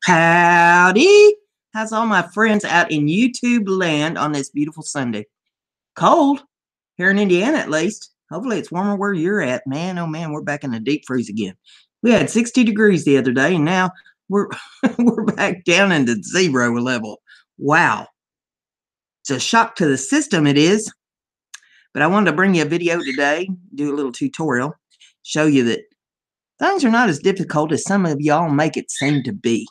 Howdy! How's all my friends out in YouTube land on this beautiful Sunday? Cold here in Indiana, at least. Hopefully it's warmer where you're at. Man, oh man, we're back in the deep freeze again. We had 60 degrees the other day, and now we're we're back down into 0 level. Wow. It's a shock to the system, it is. But I wanted to bring you a video today, do a little tutorial, show you that things are not as difficult as some of y'all make it seem to be.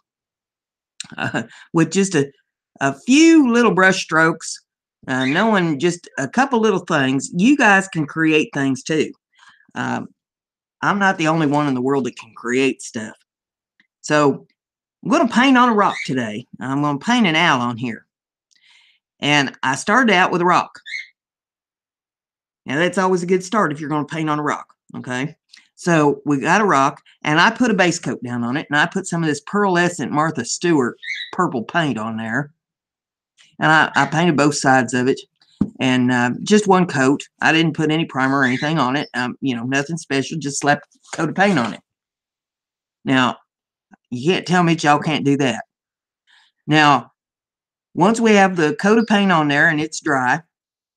With just a few little brush strokes, knowing just a couple little things, you guys can create things too. I'm not the only one in the world that can create stuff. So I'm going to paint on a rock today. I'm going to paint an owl on here. And I started out with a rock. Now that's always a good start if you're going to paint on a rock, okay? So we got a rock, and I put a base coat down on it, and I put some of this pearlescent Martha Stewart purple paint on there. And I painted both sides of it, and just one coat. I didn't put any primer or anything on it. You know, nothing special, just slapped a coat of paint on it. Now, you can't tell me that y'all can't do that. Now, once we have the coat of paint on there and it's dry,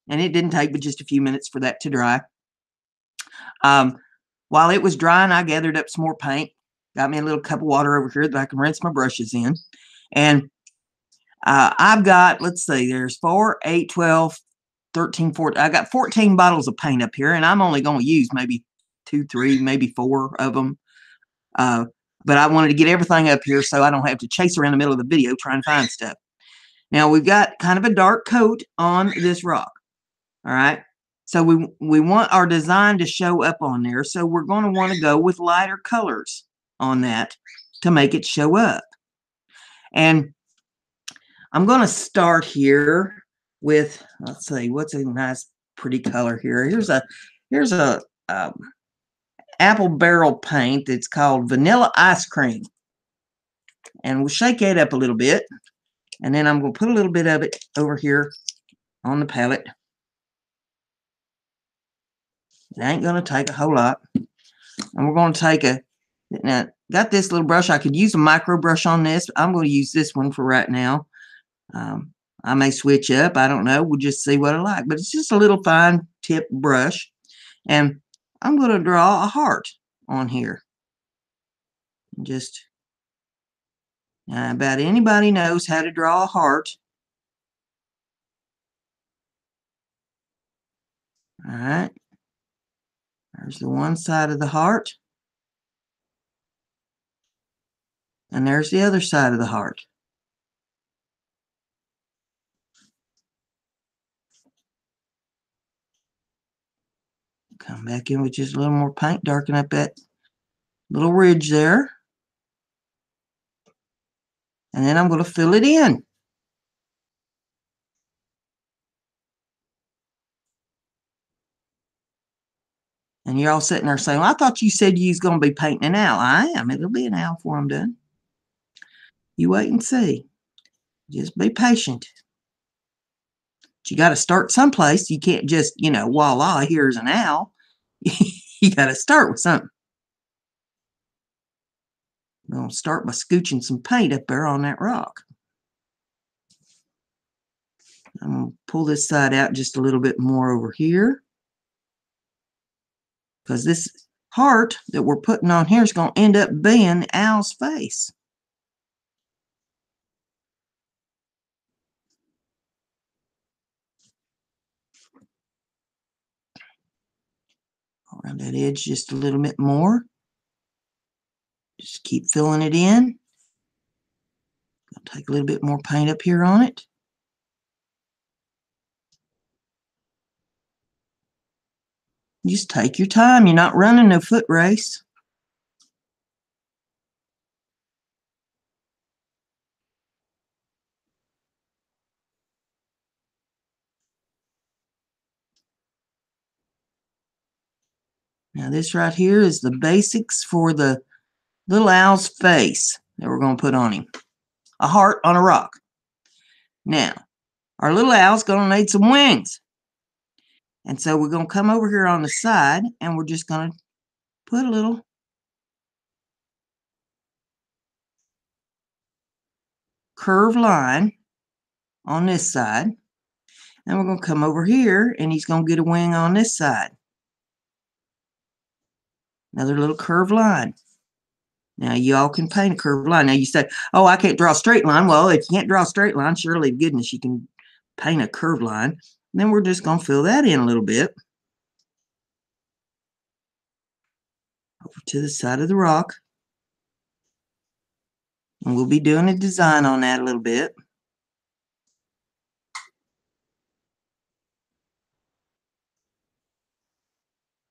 and it didn't take but just a few minutes for that to dry, while it was drying, I gathered up some more paint, got me a little cup of water over here that I can rinse my brushes in, and I've got, let's see, there's 4, 8, 12, 13, 14. I got 14 bottles of paint up here, and I'm only going to use maybe 2, 3, maybe 4 of them. But I wanted to get everything up here so I don't have to chase around the middle of the video trying to find stuff. Now, we've got kind of a dark coat on this rock. All right. So we want our design to show up on there. So we're going to want to go with lighter colors on that to make it show up. And I'm going to start here with, let's see, what's a nice pretty color here. Here's a apple barrel paint that's called Vanilla Ice Cream. And we'll shake it up a little bit. And then I'm going to put a little bit of it over here on the palette. It ain't going to take a whole lot. And we're going to take now, got this little brush. I could use a micro brush on this. I'm going to use this one for right now. I may switch up. I don't know. We'll just see what I like. But it's just a little fine tip brush. And I'm going to draw a heart on here. Just about anybody knows how to draw a heart. All right. There's the one side of the heart. And there's the other side of the heart. Come back in with just a little more paint, darken up that little ridge there. And then I'm going to fill it in. And you're all sitting there saying, well, I thought you said you was going to be painting an owl. I am. It'll be an owl before I'm done. You wait and see. Just be patient. But you got to start someplace. You can't just, you know, voila, here's an owl. You got to start with something. I'm going to start by scooching some paint up there on that rock. I'm going to pull this side out just a little bit more over here. Because this heart that we're putting on here is going to end up being the owl's face. Around that edge just a little bit more. Just keep filling it in. I'll take a little bit more paint up here on it. Just take your time. You're not running no foot race. Now this right here is the basics for the little owl's face that we're going to put on him. A heart on a rock. Now, our little owl's going to need some wings. And so we're going to come over here on the side, and we're just going to put a little curved line on this side. And we're going to come over here, and he's going to get a wing on this side. Another little curved line. Now, y'all can paint a curved line. Now, you say, oh, I can't draw a straight line. Well, if you can't draw a straight line, surely, goodness, you can paint a curved line. And then we're just going to fill that in a little bit. Over to the side of the rock. And we'll be doing a design on that a little bit.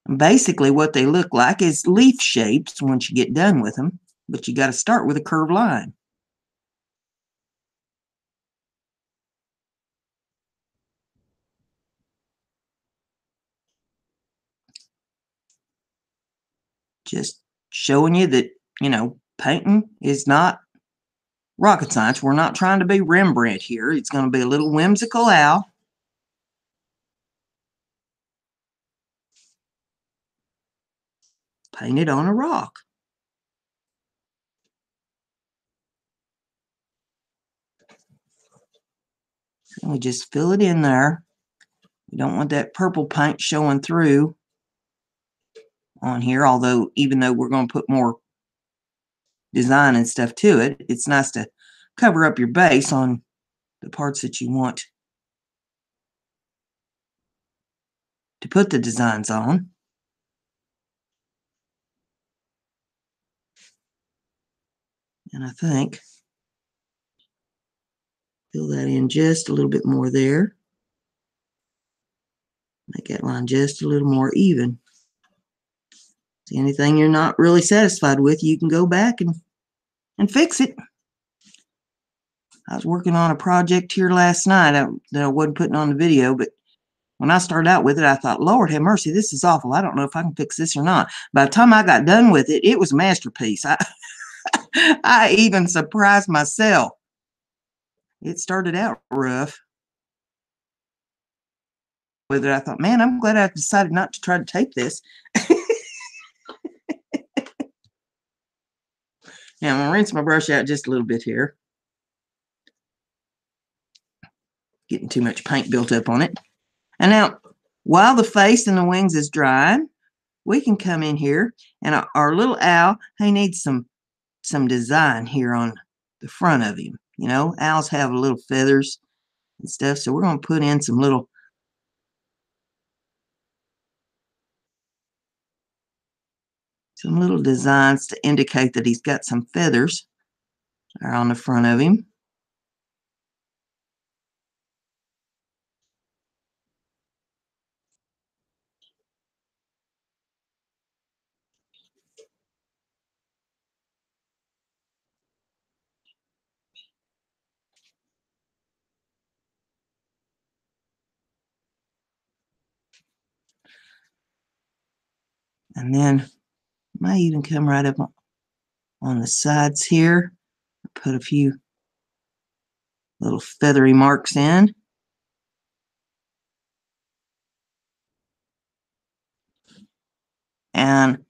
And basically, what they look like is leaf shapes once you get done with them. But you got to start with a curved line. Just showing you that, you know, painting is not rocket science. We're not trying to be Rembrandt here. It's going to be a little whimsical owl. Painted on a rock. And we just fill it in there. We don't want that purple paint showing through on here, although even though we're going to put more design and stuff to it, it's nice to cover up your base on the parts that you want to put the designs on. And I think fill that in just a little bit more there. Make that line just a little more even. See, anything you're not really satisfied with, you can go back and fix it. I was working on a project here last night that I wasn't putting on the video, but when I started out with it, I thought, Lord have mercy, this is awful. I don't know if I can fix this or not. By the time I got done with it, it was a masterpiece. I even surprised myself. It started out rough. With it, I thought, man, I'm glad I decided not to try to tape this. Now, I'm going to rinse my brush out just a little bit here. Getting too much paint built up on it. And now, while the face and the wings is drying, we can come in here, and our little owl, he needs some design here on the front of him. You know, owls have little feathers and stuff, so we're going to put in some little designs to indicate that he's got some feathers are on the front of him. And then might even come right up on the sides here. Put a few little feathery marks in. And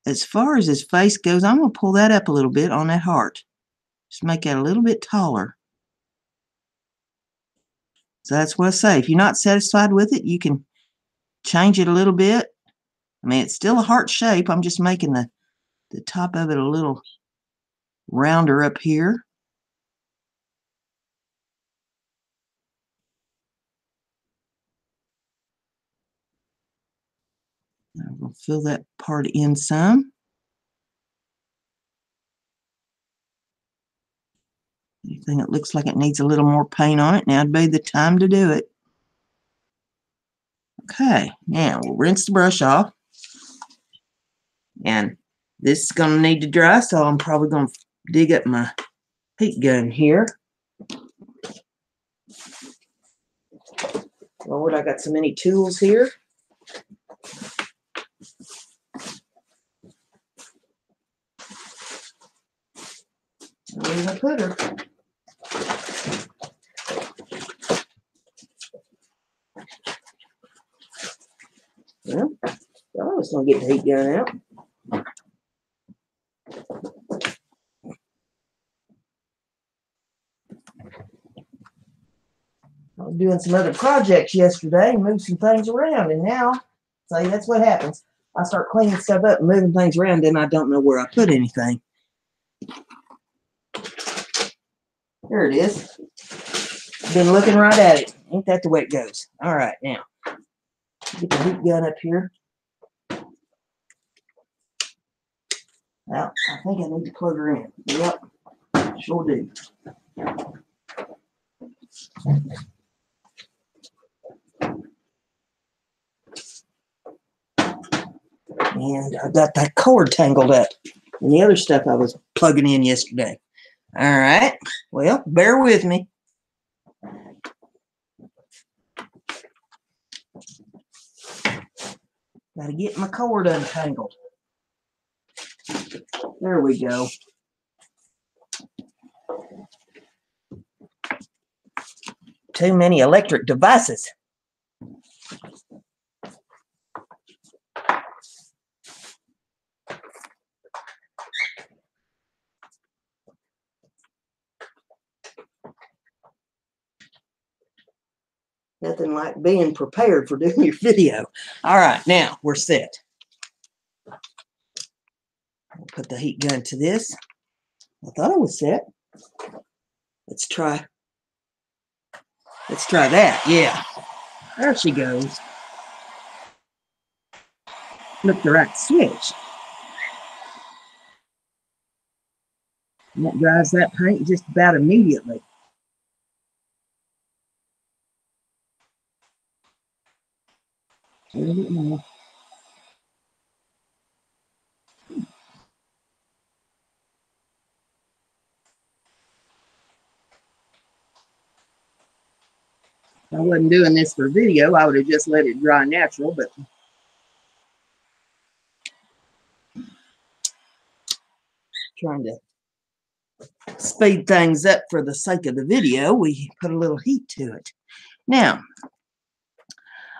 as far as his face goes, I'm going to pull that up a little bit on that heart. Just make that a little bit taller. So that's what I say. If you're not satisfied with it, you can change it a little bit. I mean, it's still a heart shape. I'm just making the top of it a little rounder up here. I'm going to fill that part in some. Anything that looks like it needs a little more paint on it, now would be the time to do it. Okay, now we'll rinse the brush off. And this is going to need to dry, so I'm probably going to dig up my heat gun here. Lord, I got so many tools here. Where did I put her? Well, I was going to get the heat gun out. doing some other projects yesterday, moved some things around, and now, see, that's what happens. I start cleaning stuff up and moving things around, then I don't know where I put anything. There it is. Been looking right at it. Ain't that the way it goes? All right, now, get the heat gun up here. Well, I think I need to plug her in. Yep, sure do. And I got that cord tangled up and the other stuff I was plugging in yesterday. All right, well, bear with me. Got to get my cord untangled. There we go. Too many electric devices. Nothing like being prepared for doing your video. All right, now we're set. I'll put the heat gun to this. I thought I was set. Let's try that. Yeah. There she goes. Flip the right switch. And that dries that paint just about immediately. I wasn't doing this for video. I would have just let it dry natural, but trying to speed things up for the sake of the video, we put a little heat to it. Now,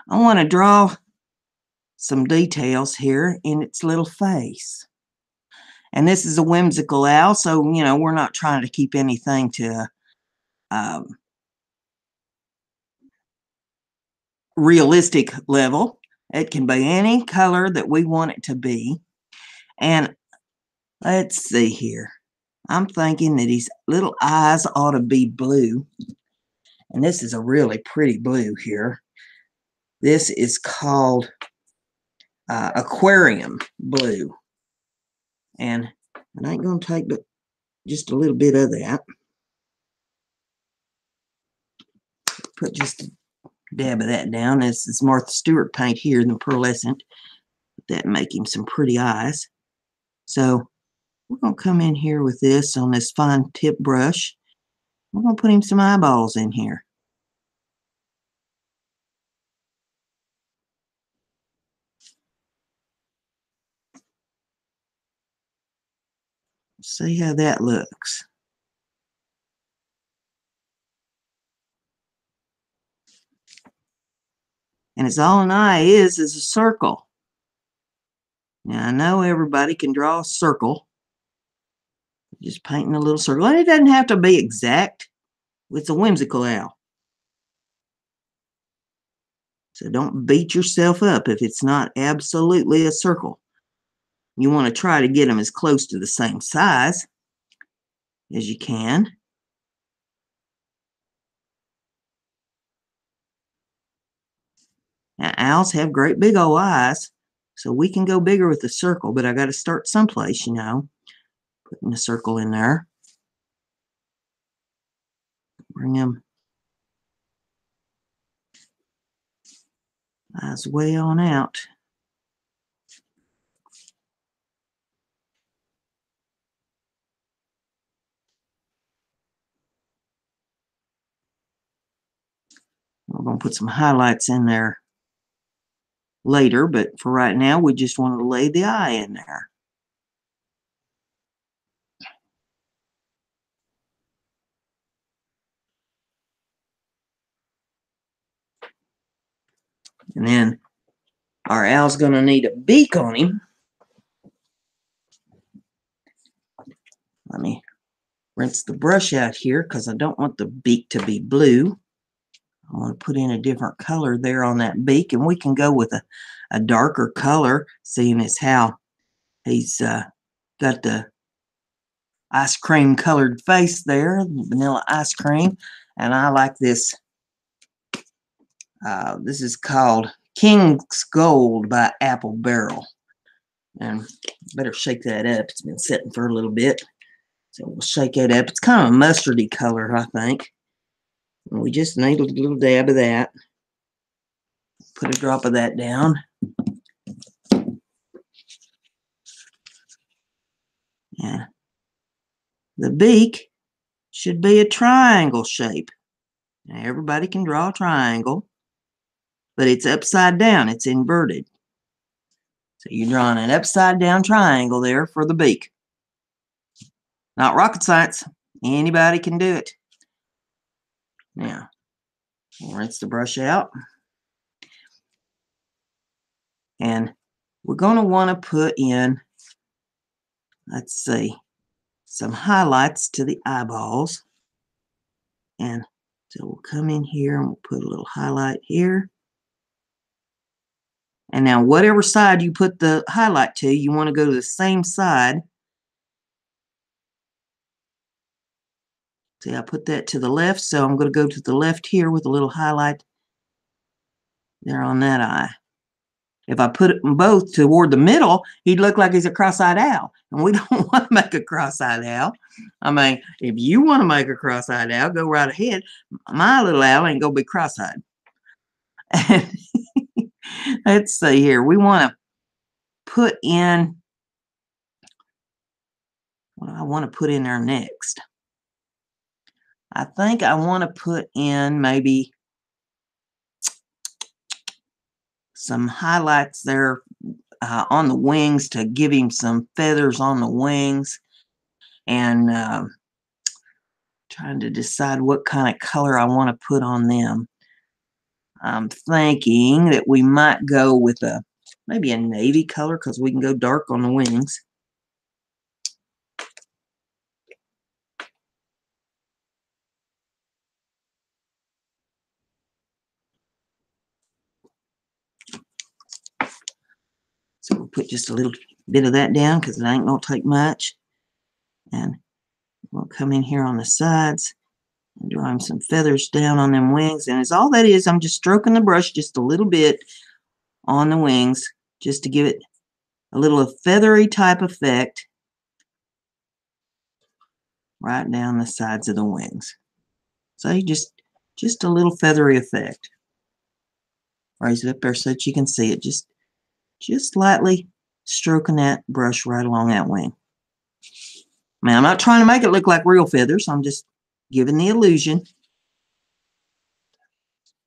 I want to draw some details here in its little face. And this is a whimsical owl, so, you know, we're not trying to keep anything to realistic level. It can be any color that we want it to be. And let's see here. I'm thinking that his little eyes ought to be blue. And this is a really pretty blue here. This is called aquarium blue. And I ain't going to take but just a little bit of that. Put just a dab of that down. This is Martha Stewart paint here in the pearlescent. That make him some pretty eyes. So we're going to come in here with this on this fine tip brush. We're going to put him some eyeballs in here. See how that looks. And it's all an eye is a circle. Now I know everybody can draw a circle. Just painting a little circle. And it doesn't have to be exact. It's a whimsical owl. So don't beat yourself up if it's not absolutely a circle. You want to try to get them as close to the same size as you can. Now, owls have great big old eyes, so we can go bigger with the circle, but I got to start someplace, you know. Putting a circle in there. Bring them eyes way on out. We're going to put some highlights in there later, but for right now, we just want to lay the eye in there. And then our owl's going to need a beak on him. Let me rinse the brush out here because I don't want the beak to be blue. I want to put in a different color there on that beak, and we can go with a darker color, seeing as how he's got the ice cream colored face there, vanilla ice cream. And I like this. This is called King's Gold by Apple Barrel. And better shake that up. It's been sitting for a little bit. So we'll shake it up. It's kind of a mustardy color, I think. And we just need a little dab of that. Put a drop of that down. Yeah. The beak should be a triangle shape. Now, everybody can draw a triangle, but it's upside down. It's inverted. So you're drawing an upside down triangle there for the beak. Not rocket science. Anybody can do it. Now, we'll rinse the brush out. And we're going to want to put in, let's see, some highlights to the eyeballs. And so we'll come in here and we'll put a little highlight here. And now whatever side you put the highlight to, you want to go to the same side. See, I put that to the left, so I'm going to go to the left here with a little highlight there on that eye. If I put them both toward the middle, he'd look like he's a cross-eyed owl. And we don't want to make a cross-eyed owl. I mean, if you want to make a cross-eyed owl, go right ahead. My little owl ain't going to be cross-eyed. Let's see here. We want to put in, what do I want to put in there next? I think I want to put in maybe some highlights there on the wings to give him some feathers on the wings. And trying to decide what kind of color I want to put on them. I'm thinking that we might go with maybe a navy color, because we can go dark on the wings. So we'll put just a little bit of that down, because it ain't going to take much. And we'll come in here on the sides and draw him some feathers down on them wings. And as all that is, I'm just stroking the brush just a little bit on the wings, just to give it a little feathery type effect right down the sides of the wings. So just a little feathery effect. Raise it up there so that you can see it. Just lightly stroking that brush right along that wing. Now, I'm not trying to make it look like real feathers. I'm just giving the illusion.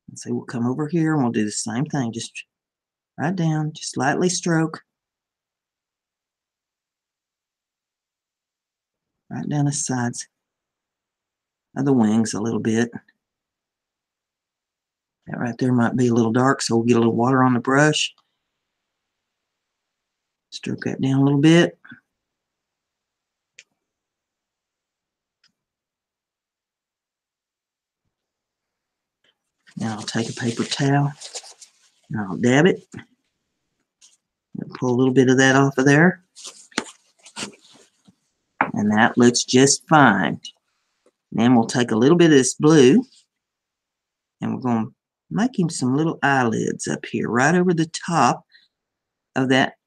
And so we'll come over here and we'll do the same thing. Just right down, just lightly stroke. Right down the sides of the wings a little bit. That right there might be a little dark, so we'll get a little water on the brush. Stroke that down a little bit. Now I'll take a paper towel and I'll dab it. I'll pull a little bit of that off of there. And that looks just fine. Then we'll take a little bit of this blue and we're going to make him some little eyelids up here, right over the top of that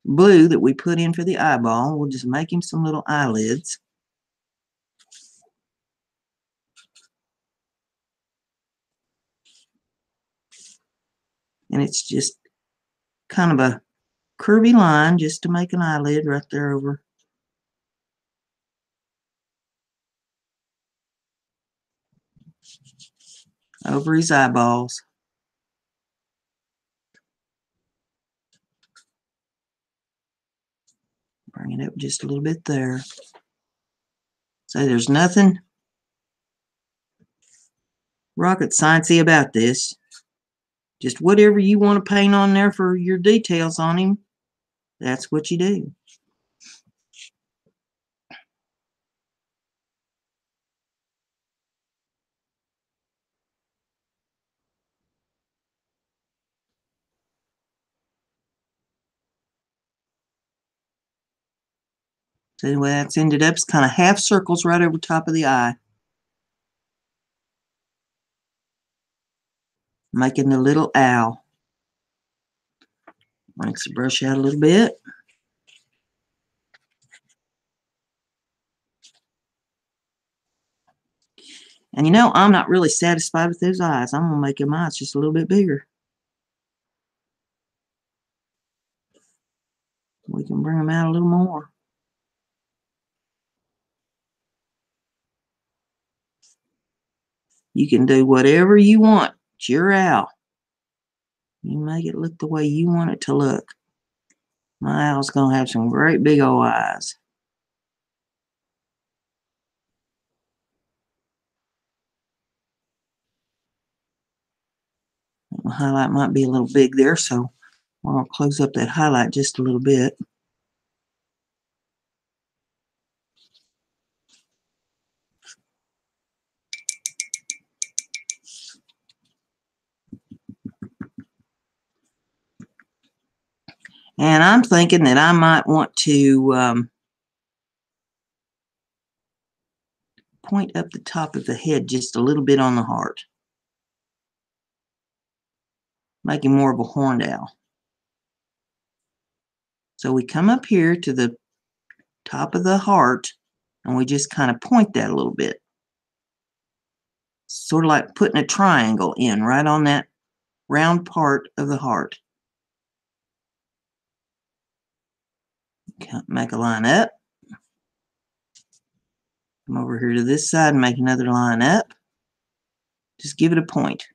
blue that we put in for the eyeball. We'll just make him some little eyelids. And it's just kind of a curvy line just to make an eyelid right there over his eyeballs. Bring it up just a little bit there. So there's nothing rocket sciencey about this. Just whatever you want to paint on there for your details on him, that's what you do. So anyway, that's ended up, it's kind of half circles right over top of the eye. Making the little owl. Rinse the brush out a little bit. And you know, I'm not really satisfied with those eyes. I'm going to make them eyes just a little bit bigger. We can bring them out a little more. You can do whatever you want. It's your owl. You make it look the way you want it to look. My owl's going to have some great big old eyes. The highlight might be a little big there, so we're going to close up that highlight just a little bit. And I'm thinking that I might want to point up the top of the head just a little bit on the heart. Making more of a horned owl. So we come up here to the top of the heart and we just kind of point that a little bit. Sort of like putting a triangle in right on that round part of the heart. Make a line up. Come over here to this side and make another line up. Just give it a point.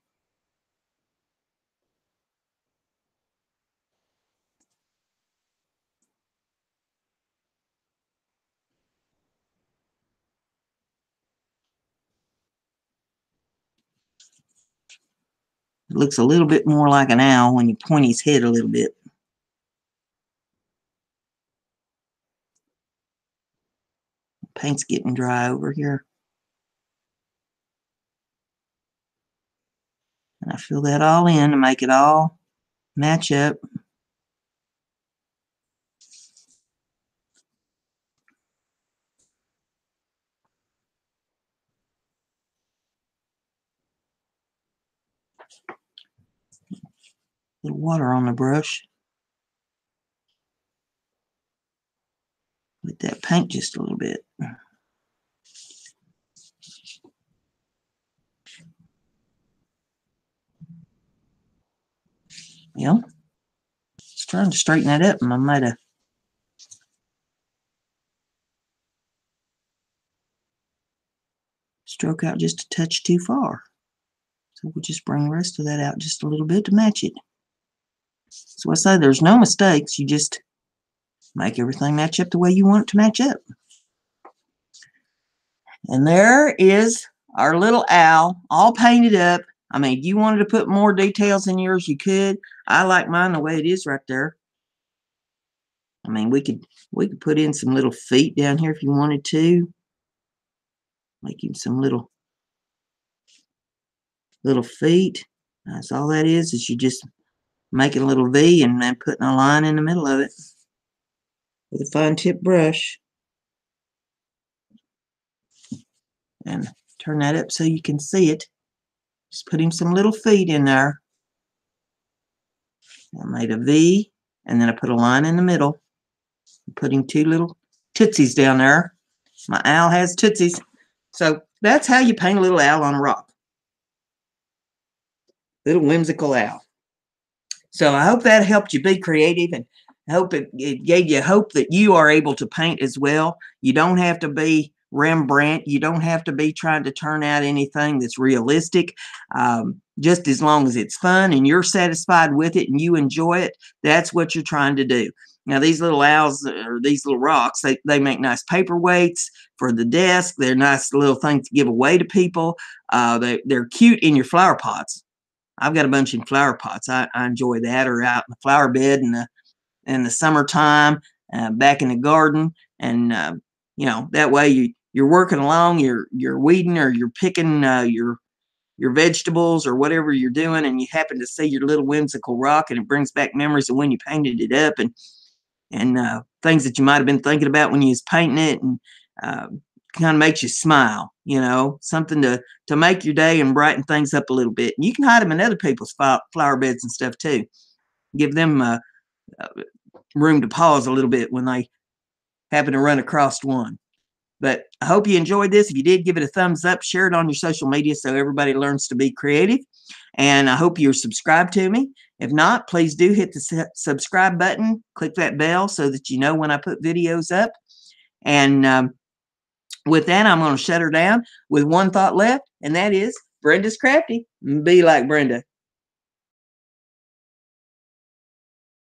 It looks a little bit more like an owl when you point his head a little bit. Paint's getting dry over here. And I fill that all in to make it all match up. Little water on the brush. Let that paint just a little bit. Yeah. Just trying to straighten that up, and I might have stroke out just a touch too far. So we'll just bring the rest of that out just a little bit to match it. So I say there's no mistakes. You just make everything match up the way you want it to match up. And there is our little owl all painted up. I mean, if you wanted to put more details in yours, you could. I like mine the way it is right there. I mean, we could put in some little feet down here if you wanted to. Making some little feet. That's all that is you just making a little V and then putting a line in the middle of it with a fine tip brush. And turn that up so you can see it. Just put him some little feet in there. I made a V, and then I put a line in the middle. Putting two little tootsies down there. My owl has tootsies. So that's how you paint a little owl on a rock. Little whimsical owl. So I hope that helped you be creative, and I hope it gave you hope that you are able to paint as well. You don't have to be Rembrandt. You don't have to be trying to turn out anything that's realistic. Just as long as it's fun and you're satisfied with it and you enjoy it, that's what you're trying to do. Now, these little owls or these little rocks, they make nice paperweights for the desk. They're nice little things to give away to people. They're cute in your flower pots. I've got a bunch in flower pots. I enjoy that, or out in the flower bed in the summertime, back in the garden, and you know, that way you're working along, you're weeding or you're picking your vegetables or whatever you're doing, and you happen to see your little whimsical rock, and it brings back memories of when you painted it up, and and things that you might have been thinking about when you was painting it, and kind of makes you smile, you know, something to make your day and brighten things up a little bit. And you can hide them in other people's flower beds and stuff too. Give them room to pause a little bit when they happen to run across one. But I hope you enjoyed this. If you did, give it a thumbs up, share it on your social media so everybody learns to be creative. And I hope you're subscribed to me. If not, please do hit the subscribe button, click that bell so that you know when I put videos up. And with that, I'm going to shut her down with one thought left, and that is Brenda's crafty. Be like Brenda.